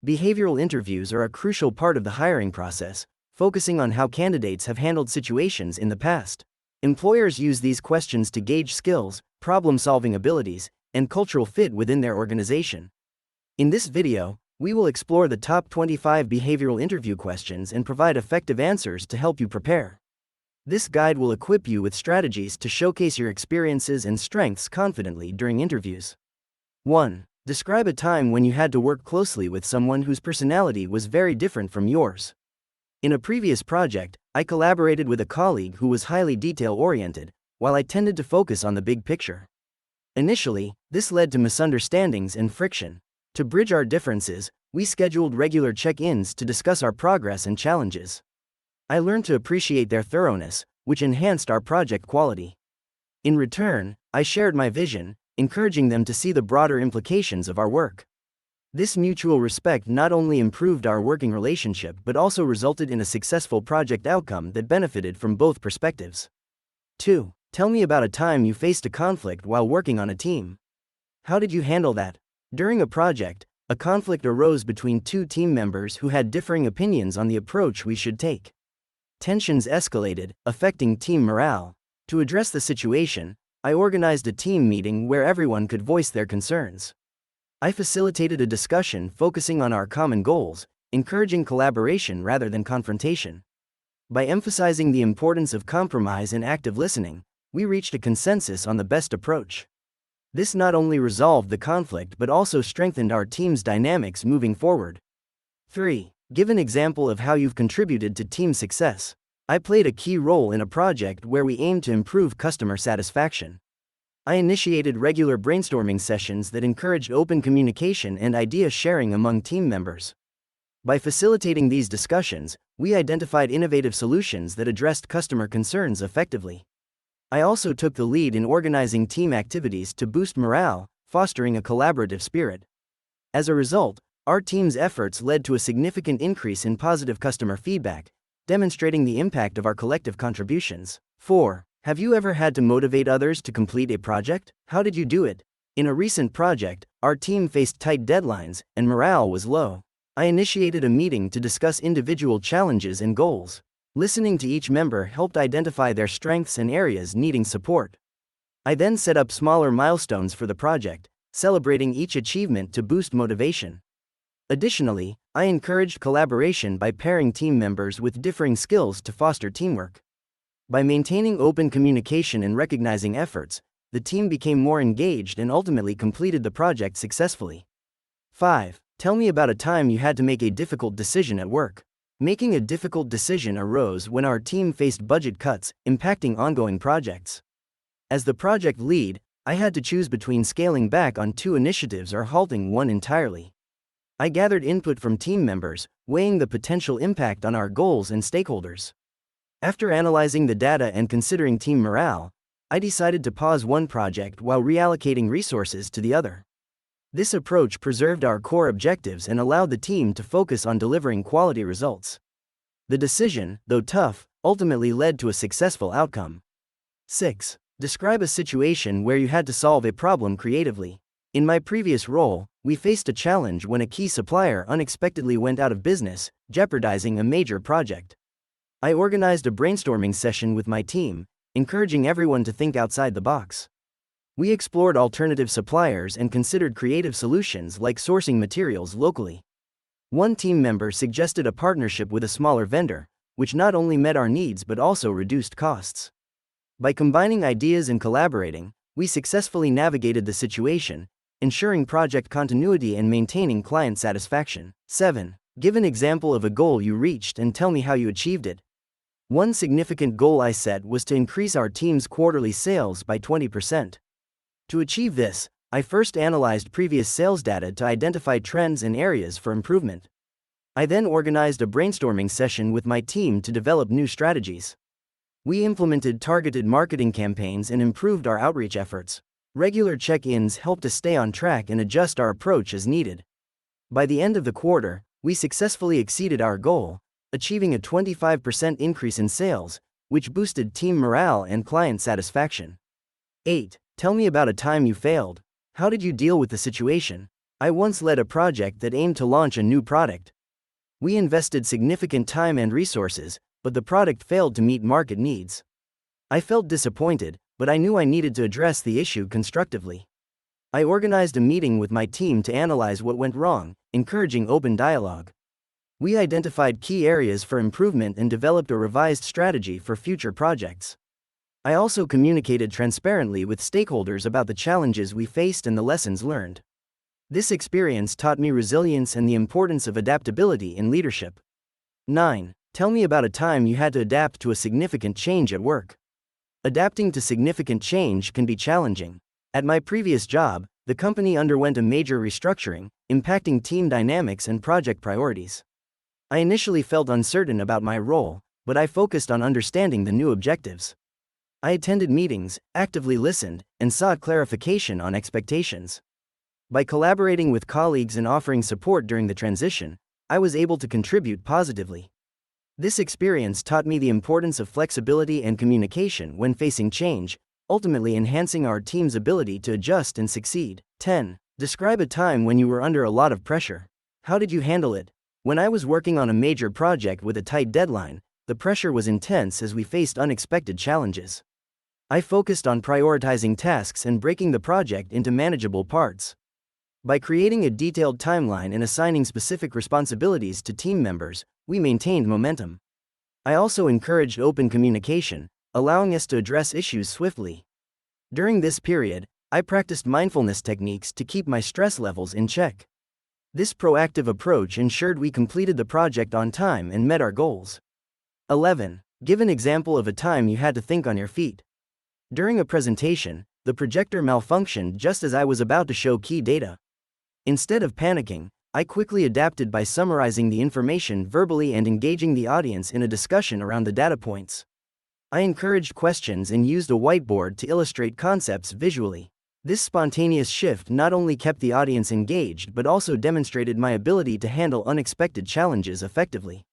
Behavioral interviews are a crucial part of the hiring process, focusing on how candidates have handled situations in the past. Employers use these questions to gauge skills, problem-solving abilities, and cultural fit within their organization. In this video, we will explore the top 25 behavioral interview questions and provide effective answers to help you prepare. This guide will equip you with strategies to showcase your experiences and strengths confidently during interviews. 1. Describe a time when you had to work closely with someone whose personality was very different from yours. In a previous project, I collaborated with a colleague who was highly detail-oriented, while I tended to focus on the big picture. Initially, this led to misunderstandings and friction. To bridge our differences, we scheduled regular check-ins to discuss our progress and challenges. I learned to appreciate their thoroughness, which enhanced our project quality. In return, I shared my vision, encouraging them to see the broader implications of our work. This mutual respect not only improved our working relationship but also resulted in a successful project outcome that benefited from both perspectives. 2. Tell me about a time you faced a conflict while working on a team. How did you handle that? During a project, a conflict arose between two team members who had differing opinions on the approach we should take. Tensions escalated, affecting team morale. To address the situation, I organized a team meeting where everyone could voice their concerns. I facilitated a discussion focusing on our common goals, encouraging collaboration rather than confrontation. By emphasizing the importance of compromise and active listening, we reached a consensus on the best approach. This not only resolved the conflict but also strengthened our team's dynamics moving forward. 3. Give an example of how you've contributed to team success. I played a key role in a project where we aimed to improve customer satisfaction. I initiated regular brainstorming sessions that encouraged open communication and idea sharing among team members. By facilitating these discussions, we identified innovative solutions that addressed customer concerns effectively. I also took the lead in organizing team activities to boost morale, fostering a collaborative spirit. As a result, our team's efforts led to a significant increase in positive customer feedback, demonstrating the impact of our collective contributions. 4. Have you ever had to motivate others to complete a project? How did you do it? In a recent project, our team faced tight deadlines, and morale was low. I initiated a meeting to discuss individual challenges and goals. Listening to each member helped identify their strengths and areas needing support. I then set up smaller milestones for the project, celebrating each achievement to boost motivation. Additionally, I encouraged collaboration by pairing team members with differing skills to foster teamwork. By maintaining open communication and recognizing efforts, the team became more engaged and ultimately completed the project successfully. 5. Tell me about a time you had to make a difficult decision at work. Making a difficult decision arose when our team faced budget cuts, impacting ongoing projects. As the project lead, I had to choose between scaling back on two initiatives or halting one entirely. I gathered input from team members, weighing the potential impact on our goals and stakeholders. After analyzing the data and considering team morale, I decided to pause one project while reallocating resources to the other. This approach preserved our core objectives and allowed the team to focus on delivering quality results. The decision, though tough, ultimately led to a successful outcome. 6. Describe a situation where you had to solve a problem creatively. In my previous role, we faced a challenge when a key supplier unexpectedly went out of business, jeopardizing a major project. I organized a brainstorming session with my team, encouraging everyone to think outside the box. We explored alternative suppliers and considered creative solutions like sourcing materials locally. One team member suggested a partnership with a smaller vendor, which not only met our needs but also reduced costs. By combining ideas and collaborating, we successfully navigated the situation, ensuring project continuity and maintaining client satisfaction. 7. Give an example of a goal you reached and tell me how you achieved it. One significant goal I set was to increase our team's quarterly sales by 20%. To achieve this, I first analyzed previous sales data to identify trends and areas for improvement. I then organized a brainstorming session with my team to develop new strategies. We implemented targeted marketing campaigns and improved our outreach efforts. Regular check-ins helped us stay on track and adjust our approach as needed. By the end of the quarter, we successfully exceeded our goal, achieving a 25% increase in sales, which boosted team morale and client satisfaction. 8. Tell me about a time you failed. How did you deal with the situation? I once led a project that aimed to launch a new product. We invested significant time and resources, but the product failed to meet market needs. I felt disappointed, but I knew I needed to address the issue constructively. I organized a meeting with my team to analyze what went wrong, encouraging open dialogue. We identified key areas for improvement and developed a revised strategy for future projects. I also communicated transparently with stakeholders about the challenges we faced and the lessons learned. This experience taught me resilience and the importance of adaptability in leadership. 9. Tell me about a time you had to adapt to a significant change at work. Adapting to significant change can be challenging. At my previous job, the company underwent a major restructuring, impacting team dynamics and project priorities. I initially felt uncertain about my role, but I focused on understanding the new objectives. I attended meetings, actively listened, and sought clarification on expectations. By collaborating with colleagues and offering support during the transition, I was able to contribute positively. This experience taught me the importance of flexibility and communication when facing change, ultimately enhancing our team's ability to adjust and succeed. 10. Describe a time when you were under a lot of pressure. How did you handle it? When I was working on a major project with a tight deadline, the pressure was intense as we faced unexpected challenges. I focused on prioritizing tasks and breaking the project into manageable parts. By creating a detailed timeline and assigning specific responsibilities to team members, we maintained momentum. I also encouraged open communication, allowing us to address issues swiftly. During this period, I practiced mindfulness techniques to keep my stress levels in check. This proactive approach ensured we completed the project on time and met our goals. 11. Give an example of a time you had to think on your feet. During a presentation, the projector malfunctioned just as I was about to show key data. Instead of panicking, I quickly adapted by summarizing the information verbally and engaging the audience in a discussion around the data points. I encouraged questions and used a whiteboard to illustrate concepts visually. This spontaneous shift not only kept the audience engaged but also demonstrated my ability to handle unexpected challenges effectively.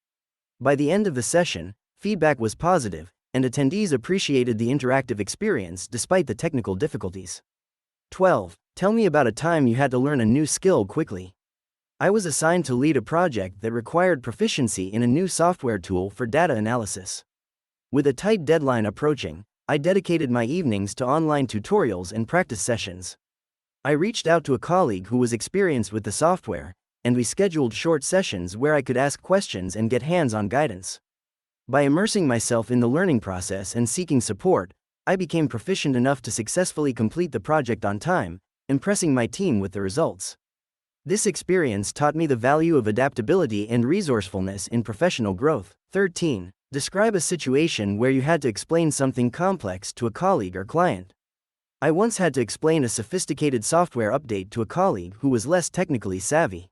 By the end of the session, feedback was positive, and attendees appreciated the interactive experience despite the technical difficulties. 12. Tell me about a time you had to learn a new skill quickly. I was assigned to lead a project that required proficiency in a new software tool for data analysis. With a tight deadline approaching, I dedicated my evenings to online tutorials and practice sessions. I reached out to a colleague who was experienced with the software, and we scheduled short sessions where I could ask questions and get hands-on guidance. By immersing myself in the learning process and seeking support, I became proficient enough to successfully complete the project on time, impressing my team with the results. This experience taught me the value of adaptability and resourcefulness in professional growth. 13. Describe a situation where you had to explain something complex to a colleague or client. I once had to explain a sophisticated software update to a colleague who was less technically savvy.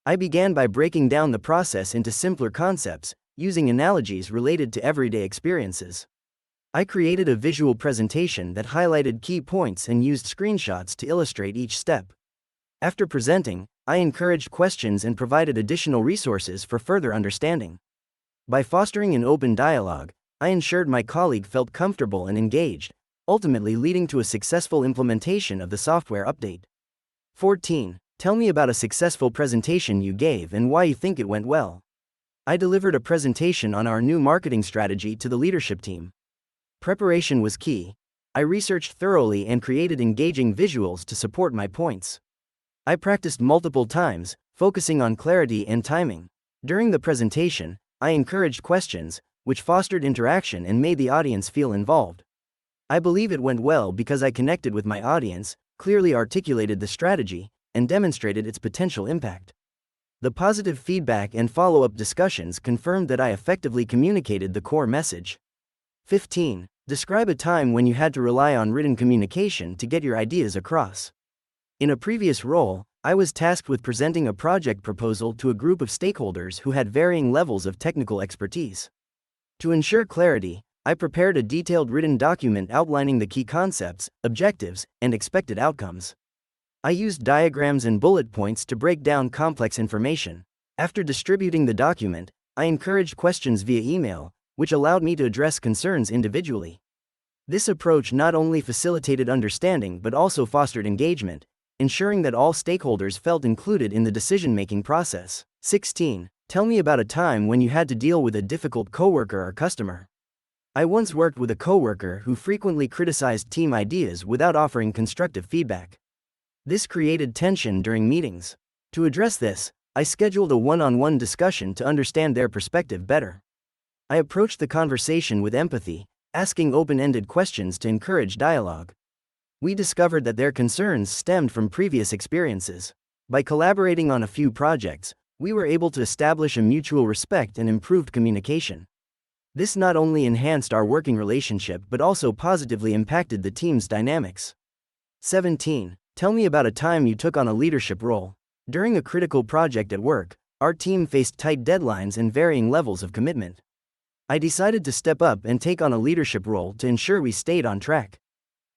I began by breaking down the process into simpler concepts, using analogies related to everyday experiences. I created a visual presentation that highlighted key points and used screenshots to illustrate each step. After presenting, I encouraged questions and provided additional resources for further understanding. By fostering an open dialogue, I ensured my colleague felt comfortable and engaged, ultimately leading to a successful implementation of the software update. 14. Tell me about a successful presentation you gave and why you think it went well. I delivered a presentation on our new marketing strategy to the leadership team. Preparation was key. I researched thoroughly and created engaging visuals to support my points. I practiced multiple times, focusing on clarity and timing. During the presentation, I encouraged questions, which fostered interaction and made the audience feel involved. I believe it went well because I connected with my audience, clearly articulated the strategy, and demonstrated its potential impact. The positive feedback and follow-up discussions confirmed that I effectively communicated the core message. 15. Describe a time when you had to rely on written communication to get your ideas across. In a previous role, I was tasked with presenting a project proposal to a group of stakeholders who had varying levels of technical expertise. To ensure clarity, I prepared a detailed written document outlining the key concepts, objectives, and expected outcomes. I used diagrams and bullet points to break down complex information. After distributing the document, I encouraged questions via email, which allowed me to address concerns individually. This approach not only facilitated understanding but also fostered engagement, ensuring that all stakeholders felt included in the decision-making process. 16. Tell me about a time when you had to deal with a difficult coworker or customer. I once worked with a coworker who frequently criticized team ideas without offering constructive feedback. This created tension during meetings. To address this, I scheduled a one-on-one discussion to understand their perspective better. I approached the conversation with empathy, asking open-ended questions to encourage dialogue. We discovered that their concerns stemmed from previous experiences. By collaborating on a few projects, we were able to establish a mutual respect and improved communication. This not only enhanced our working relationship but also positively impacted the team's dynamics. 17. Tell me about a time you took on a leadership role. During a critical project at work, our team faced tight deadlines and varying levels of commitment. I decided to step up and take on a leadership role to ensure we stayed on track.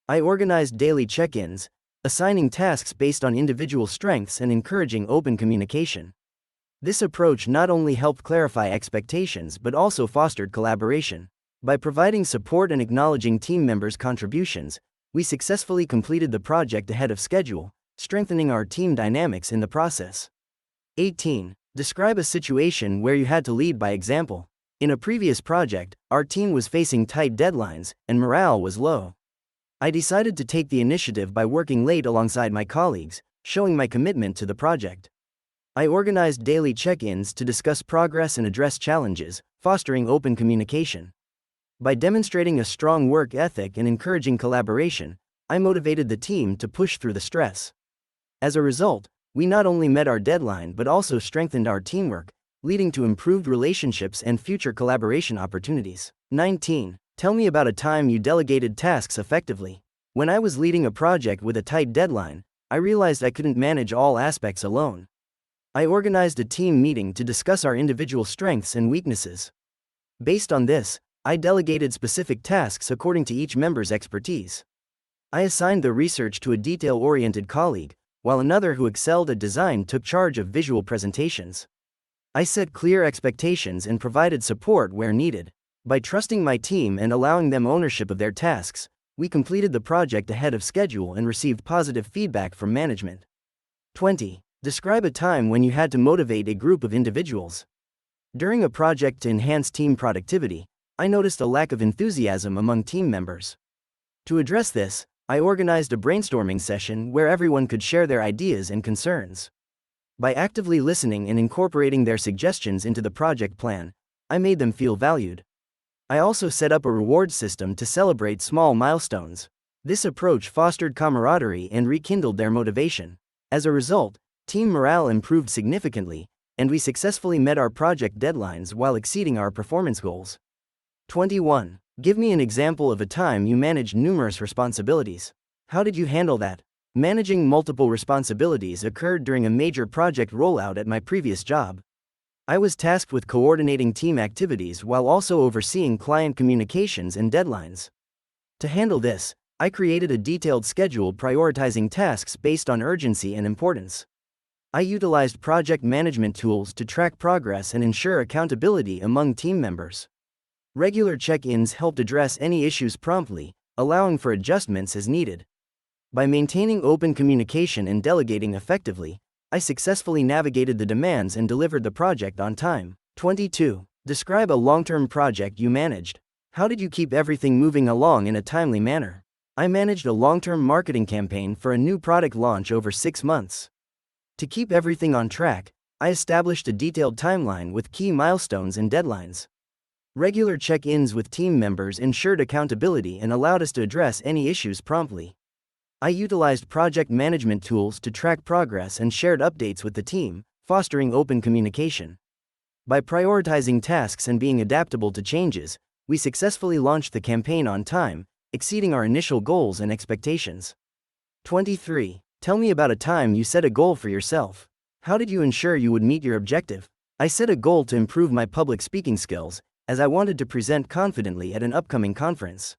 I organized daily check-ins, assigning tasks based on individual strengths and encouraging open communication. This approach not only helped clarify expectations but also fostered collaboration. By providing support and acknowledging team members' contributions, we successfully completed the project ahead of schedule, strengthening our team dynamics in the process. 18. Describe a situation where you had to lead by example. In a previous project, our team was facing tight deadlines, and morale was low. I decided to take the initiative by working late alongside my colleagues, showing my commitment to the project. I organized daily check-ins to discuss progress and address challenges, fostering open communication. By demonstrating a strong work ethic and encouraging collaboration, I motivated the team to push through the stress. As a result, we not only met our deadline but also strengthened our teamwork, leading to improved relationships and future collaboration opportunities. 19. Tell me about a time you delegated tasks effectively. When I was leading a project with a tight deadline, I realized I couldn't manage all aspects alone. I organized a team meeting to discuss our individual strengths and weaknesses. Based on this, I delegated specific tasks according to each member's expertise. I assigned the research to a detail-oriented colleague, while another who excelled at design took charge of visual presentations. I set clear expectations and provided support where needed. By trusting my team and allowing them ownership of their tasks, we completed the project ahead of schedule and received positive feedback from management. 20. Describe a time when you had to motivate a group of individuals. During a project to enhance team productivity, I noticed a lack of enthusiasm among team members. To address this, I organized a brainstorming session where everyone could share their ideas and concerns. By actively listening and incorporating their suggestions into the project plan, I made them feel valued. I also set up a reward system to celebrate small milestones. This approach fostered camaraderie and rekindled their motivation. As a result, team morale improved significantly, and we successfully met our project deadlines while exceeding our performance goals. 21. Give me an example of a time you managed numerous responsibilities. How did you handle that? Managing multiple responsibilities occurred during a major project rollout at my previous job. I was tasked with coordinating team activities while also overseeing client communications and deadlines. To handle this, I created a detailed schedule prioritizing tasks based on urgency and importance. I utilized project management tools to track progress and ensure accountability among team members. Regular check-ins helped address any issues promptly, allowing for adjustments as needed. By maintaining open communication and delegating effectively, I successfully navigated the demands and delivered the project on time. 22. Describe a long-term project you managed. How did you keep everything moving along in a timely manner? I managed a long-term marketing campaign for a new product launch over 6 months. To keep everything on track, I established a detailed timeline with key milestones and deadlines. Regular check-ins with team members ensured accountability and allowed us to address any issues promptly. I utilized project management tools to track progress and shared updates with the team, fostering open communication. By prioritizing tasks and being adaptable to changes, we successfully launched the campaign on time, exceeding our initial goals and expectations. 23. Tell me about a time you set a goal for yourself. How did you ensure you would meet your objective? I set a goal to improve my public speaking skills, as I wanted to present confidently at an upcoming conference.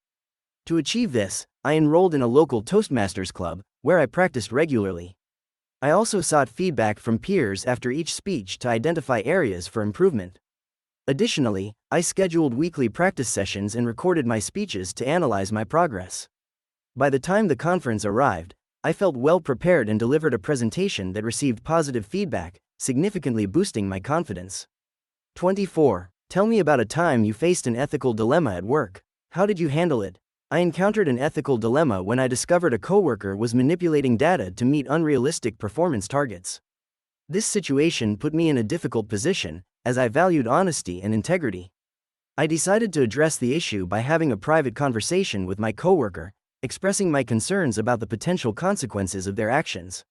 To achieve this, I enrolled in a local Toastmasters club, where I practiced regularly. I also sought feedback from peers after each speech to identify areas for improvement. Additionally, I scheduled weekly practice sessions and recorded my speeches to analyze my progress. By the time the conference arrived, I felt well prepared and delivered a presentation that received positive feedback, significantly boosting my confidence. 24. Tell me about a time you faced an ethical dilemma at work. How did you handle it? I encountered an ethical dilemma when I discovered a coworker was manipulating data to meet unrealistic performance targets. This situation put me in a difficult position, as I valued honesty and integrity. I decided to address the issue by having a private conversation with my coworker, expressing my concerns about the potential consequences of their actions.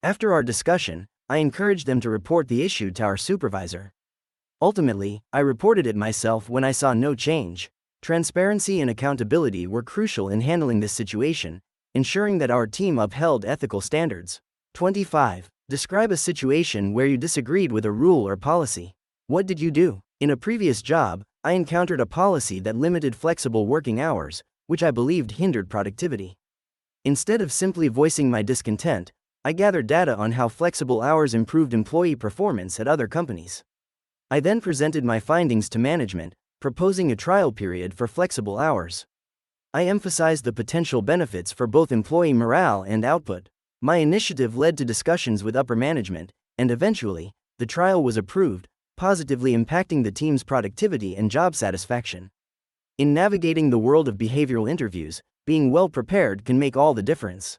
After our discussion, I encouraged them to report the issue to our supervisor. Ultimately, I reported it myself when I saw no change. Transparency and accountability were crucial in handling this situation, ensuring that our team upheld ethical standards. 25. Describe a situation where you disagreed with a rule or policy. What did you do? In a previous job, I encountered a policy that limited flexible working hours, which I believed hindered productivity. Instead of simply voicing my discontent, I gathered data on how flexible hours improved employee performance at other companies. I then presented my findings to management, proposing a trial period for flexible hours. I emphasized the potential benefits for both employee morale and output. My initiative led to discussions with upper management, and eventually, the trial was approved, positively impacting the team's productivity and job satisfaction. In navigating the world of behavioral interviews, being well prepared can make all the difference.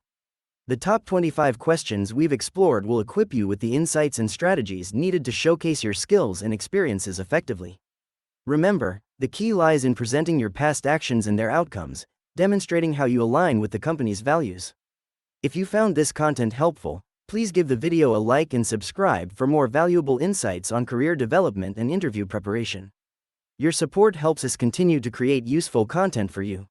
The top 25 questions we've explored will equip you with the insights and strategies needed to showcase your skills and experiences effectively. Remember, the key lies in presenting your past actions and their outcomes, demonstrating how you align with the company's values. If you found this content helpful, please give the video a like and subscribe for more valuable insights on career development and interview preparation. Your support helps us continue to create useful content for you.